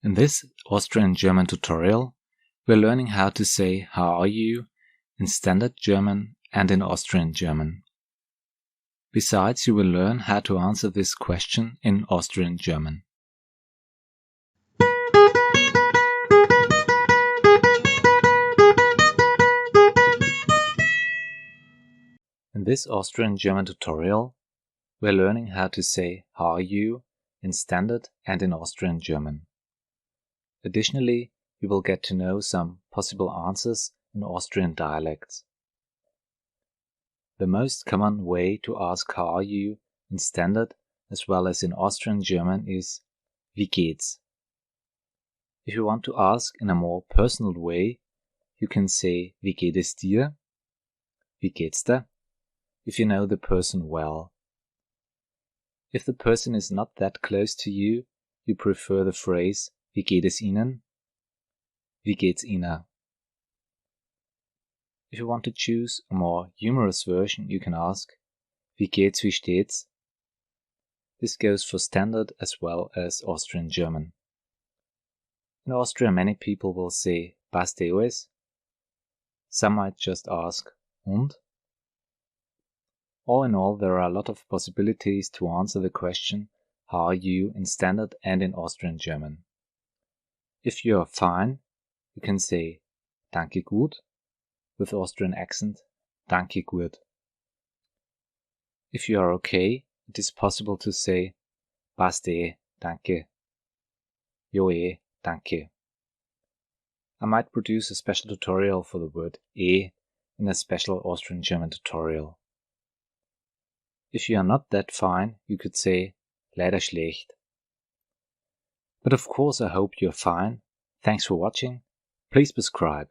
In this Austrian German tutorial, we're learning how to say "How are you?" in Standard German and in Austrian German. Besides, you will learn how to answer this question in Austrian German. In this Austrian German tutorial, we're learning how to say "How are you?" in Standard and in Austrian German. Additionally, we will get to know some possible answers in Austrian dialects. The most common way to ask "How are you?" in Standard as well as in Austrian German is "Wie geht's?" If you want to ask in a more personal way, you can say "Wie geht es dir?" "Wie geht's dir?" if you know the person well. If the person is not that close to you, you prefer the phrase "Wie geht es Ihnen?" "Wie geht's Ihna?" If you want to choose a more humorous version, you can ask "Wie geht's, wie steht's?" This goes for Standard as well as Austrian German. In Austria, many people will say "Passt alles?" Some might just ask "Und?" All in all, there are a lot of possibilities to answer the question "How are you?" in Standard and in Austrian German. If you are fine, you can say "Danke gut" with Austrian accent, "Danke gut." If you are okay, it is possible to say "Passt danke." Jo danke. I might produce a special tutorial for the word in a special Austrian German tutorial. If you are not that fine, you could say leider schlecht. But of course I hope you're fine. Thanks for watching. Please subscribe.